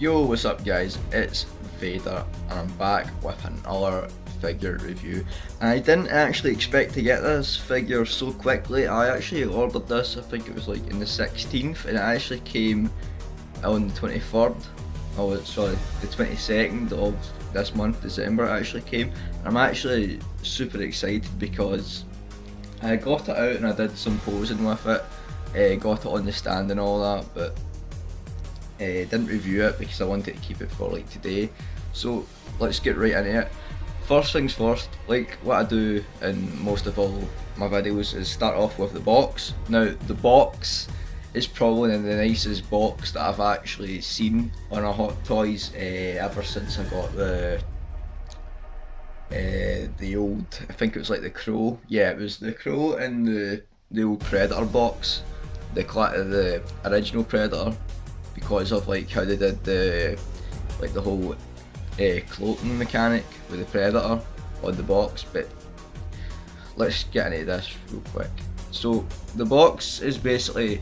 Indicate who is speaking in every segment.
Speaker 1: Yo, what's up guys? It's Vader and I'm back with another figure review. And I didn't actually expect to get this figure so quickly. I actually ordered this, I think it was like in the 16th, and it actually came on the 23rd. Oh, sorry, the 22nd of this month, December, it actually came. And I'm actually super excited because I got it out and I did some posing with it, got it on the stand and all that, but didn't review it because I wanted to keep it for like today. So let's get right into it. First things first, like what I do in most of all my videos is start off with the box. Now the box is probably the nicest box that I've actually seen on a Hot Toys ever since I got the old, I think it was like the Crow. Yeah, it was the Crow and the old Predator box, the original Predator, because of like how they did the whole cloaking mechanic with the Predator on the box. But let's get into this real quick. So the box is basically,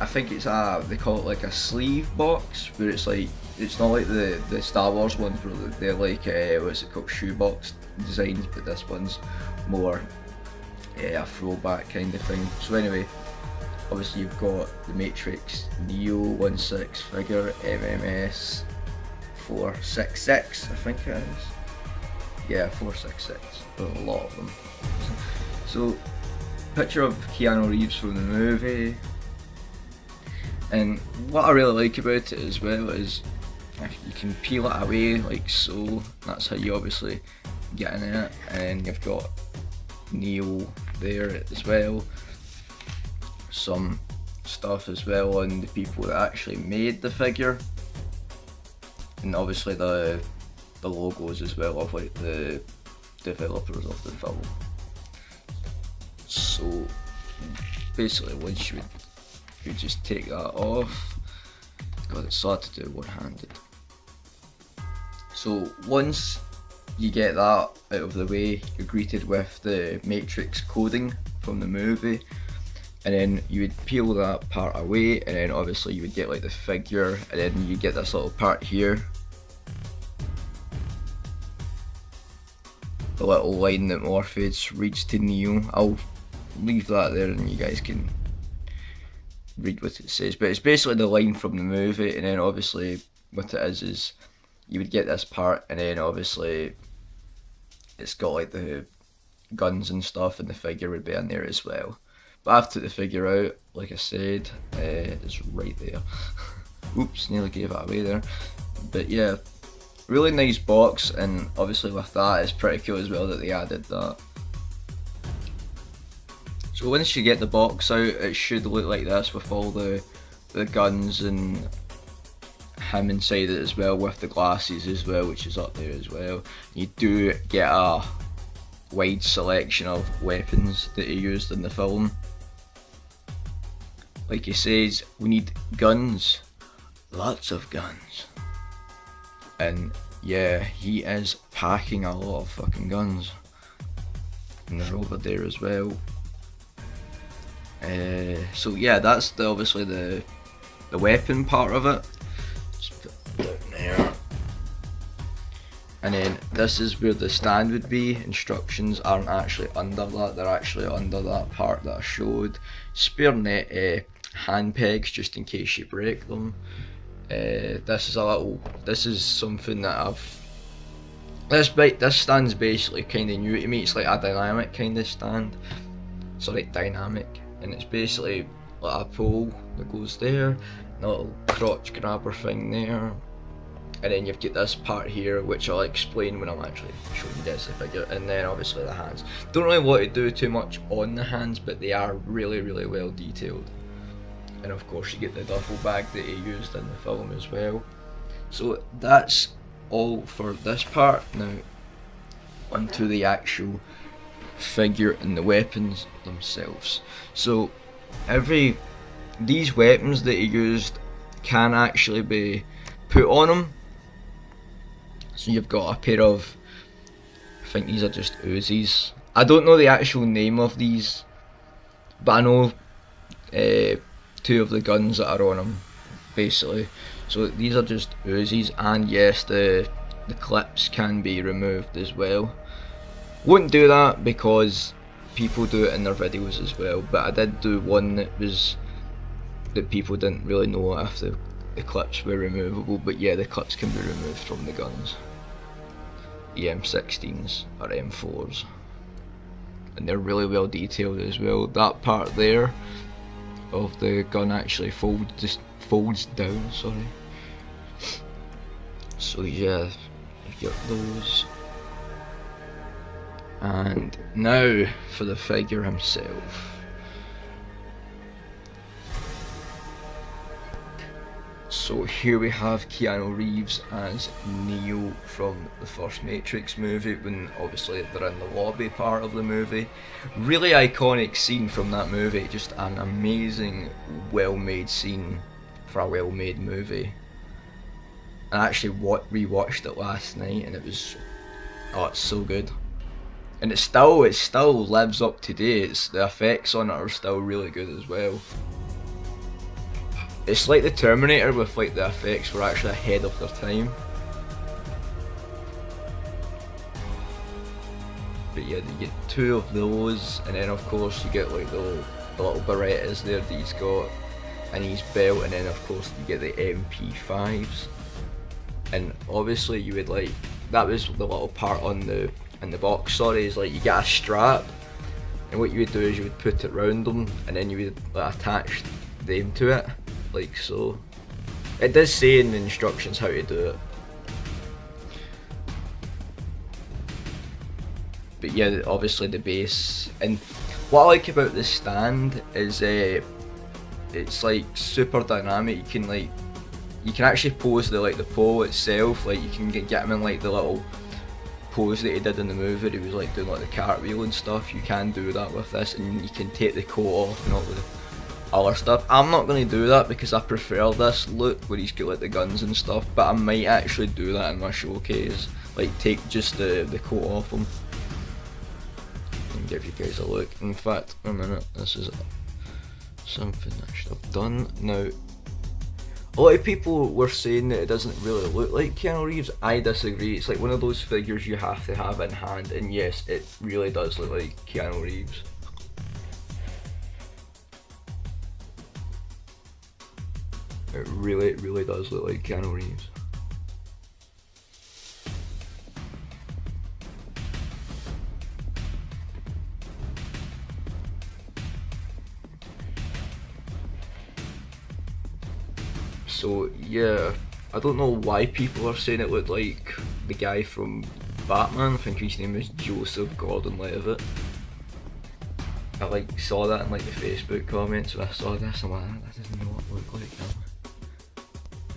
Speaker 1: I think it's they call it like a sleeve box, where it's like, it's not like the Star Wars ones where they're like what's it called, shoebox designs, but this one's more a throwback kind of thing. So anyway, obviously you've got the Matrix Neo 1/6 figure, MMS 466, I think it is. Yeah, 466, a lot of them. So, picture of Keanu Reeves from the movie. And what I really like about it as well is you can peel it away like so. That's how you obviously get in it. And you've got Neo there as well. Some stuff as well on the people that actually made the figure, and obviously the logos as well of like the developers of the film. So basically once you just take that off, god, it's hard to do one-handed. So once you get that out of the way, you're greeted with the Matrix coding from the movie. And then you would peel that part away, and then obviously you would get like the figure, and then you get this little part here, the little line that Morpheus reads to Neo. I'll leave that there and you guys can read what it says, but it's basically the line from the movie. And then obviously what it is you would get this part, and then obviously it's got like the guns and stuff, and the figure would be in there as well. But I've took the figure out, like I said, it's right there. Oops, nearly gave it away there. But yeah, really nice box, and obviously with that it's pretty cool as well that they added that. So once you get the box out, it should look like this with all the guns and him inside it as well, with the glasses as well, which is up there as well. You do get a wide selection of weapons that he used in the film. Like he says, we need guns, lots of guns. And yeah, he is packing a lot of fucking guns. And they're over there as well. So yeah, that's obviously the weapon part of it. Just put it down there. And then this is where the stand would be. Instructions aren't actually under that, they're actually under that part that I showed. Spare net hand pegs just in case you break them. This is something that this stand's basically kind of new to me. It's like a dynamic kind of stand. Sorry, dynamic. And it's basically like a pole that goes there, and a little crotch grabber thing there. And then you've got this part here, which I'll explain when I'm actually showing you guys the figure. And then obviously the hands. Don't really want to do too much on the hands, but they are really, really well detailed. And of course you get the duffel bag that he used in the film as well. So that's all for this part. Now onto the actual figure and the weapons themselves. So these weapons that he used can actually be put on him. So you've got a pair of, I think these are just Uzis. I don't know the actual name of these, but I know two of the guns that are on him, basically. So these are just Uzis, and yes, the clips can be removed as well. Wouldn't do that because people do it in their videos as well, but I did do one that people didn't really know if the clips were removable, but yeah, the clips can be removed from the guns. The M16s or M4s, and they're really well detailed as well. That part there of the gun actually folds down, sorry. So yeah, you got those. And now for the figure himself. So here we have Keanu Reeves as Neo from the first Matrix movie, when obviously they're in the lobby part of the movie. Really iconic scene from that movie, just an amazing, well-made scene for a well-made movie. I actually rewatched it last night, and it's so good. And it still lives up today. The effects on it are still really good as well. It's like the Terminator, with like the effects were actually ahead of their time. But yeah, you get two of those, and then of course you get like the little Berettas there that he's got, and his belt, and then of course you get the MP5s. And obviously you would like, that was the little part on the in the box, sorry, is like you get a strap, and what you would do is you would put it round them, and then you would like attach them to it, like so. It does say in the instructions how to do it. But yeah, obviously the base, and what I like about the stand is it's like super dynamic. You can actually pose the pole itself, like you can get him in like the little pose that he did in the movie. He was like doing like the cartwheel and stuff. You can do that with this, and you can take the coat off and all the other stuff. I'm not going to do that because I prefer this look where he's got like the guns and stuff, but I might actually do that in my showcase, like take just the coat off him and give you guys a look. In fact, a minute, this is something I should have done. Now, a lot of people were saying that it doesn't really look like Keanu Reeves. I disagree. It's like one of those figures you have to have in hand, and yes, it really does look like Keanu Reeves. It really does look like Keanu Reeves. So yeah, I don't know why people are saying it looked like the guy from Batman. I think his name is Joseph Gordon-Levitt. I like saw that in like the Facebook comments when I saw this. I'm like, that doesn't know what it looked like now.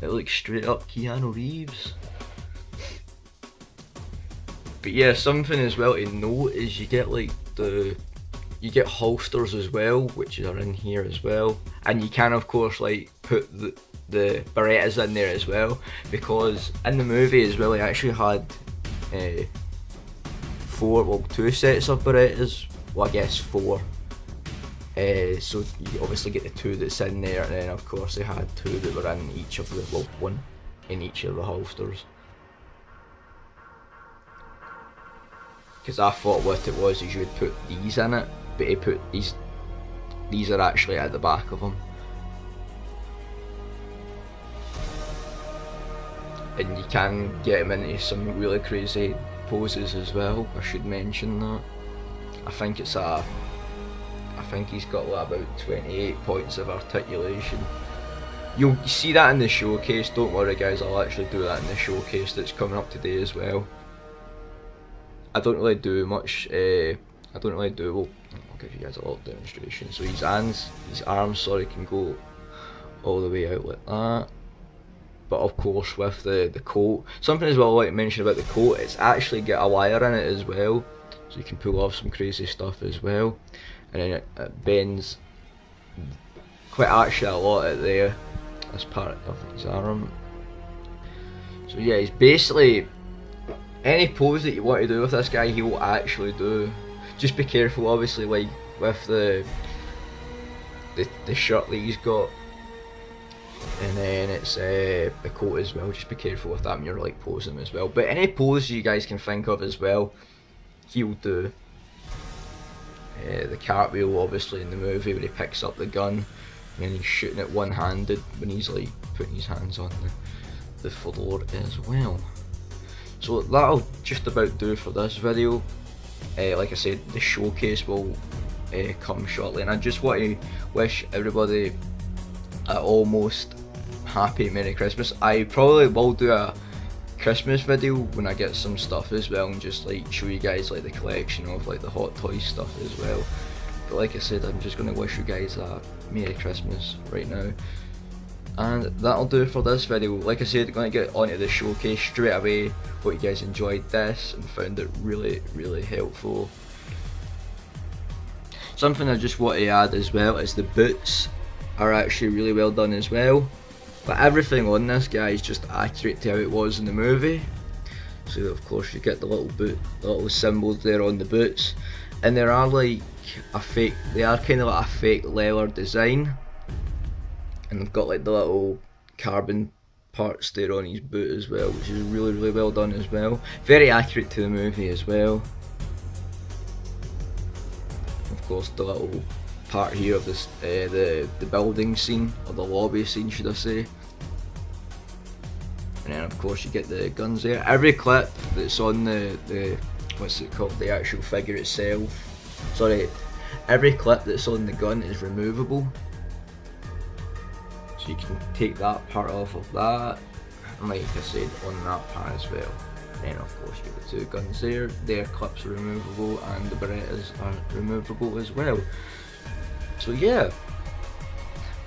Speaker 1: It looks straight up Keanu Reeves. But yeah, something as well to note is you get like you get holsters as well, which are in here as well, and you can of course like put the Berettas in there as well, because in the movie as well he actually had two sets of Berettas. Well, I guess four. So you obviously get the two that's in there, and then of course they had two that were in each of the, well, one in each of the holsters. Because I thought what it was is you would put these in it, but he put these are actually at the back of them. And you can get him into some really crazy poses as well. I should mention that. I think he's got like about 28 points of articulation. You'll see that in the showcase, don't worry guys, I'll actually do that in the showcase that's coming up today as well. I don't really do much, well, I'll give you guys a little demonstration. So his arms, sorry, can go all the way out like that. But of course with the coat, something as well I like to mention about the coat, it's actually got a wire in it as well, so you can pull off some crazy stuff as well. And then it bends quite actually a lot at there, as part of his arm. So yeah, he's basically, any pose that you want to do with this guy he will actually do. Just be careful obviously, like with the shirt that he's got. And then it's the coat as well. Just be careful with that when you're like posing as well. But any pose you guys can think of as well, he'll do. The cartwheel obviously in the movie where he picks up the gun and then he's shooting it one-handed when he's like putting his hands on the floor as well. So that'll just about do for this video. Like I said, the showcase will come shortly, and I just want to wish everybody a almost happy Merry Christmas. I probably will do a Christmas video when I get some stuff as well, and just like show you guys like the collection of like the Hot Toys stuff as well. But like I said, I'm just going to wish you guys a Merry Christmas right now. And that'll do for this video. Like I said, I'm going to get onto the showcase straight away. Hope you guys enjoyed this and found it really helpful. Something I just want to add as well is the boots are actually really well done as well. But everything on this guy is just accurate to how it was in the movie. So of course you get the little boot, the little symbols there on the boots, and there are like they are kind of like a fake leather design. And they've got like the little carbon parts there on his boot as well, which is really well done as well. Very accurate to the movie as well. Of course, the little part here of this, the building scene, or the lobby scene should I say. And then of course you get the guns there. Every clip that's on the what's it called, the actual figure itself. Sorry, every clip that's on the gun is removable. So you can take that part off of that, and like I said, on that part as well. Then of course you get the two guns there, their clips are removable, and the Berettas are removable as well. So yeah,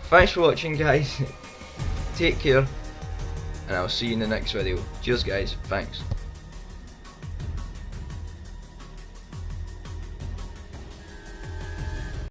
Speaker 1: thanks for watching guys, take care, and I'll see you in the next video. Cheers guys, thanks.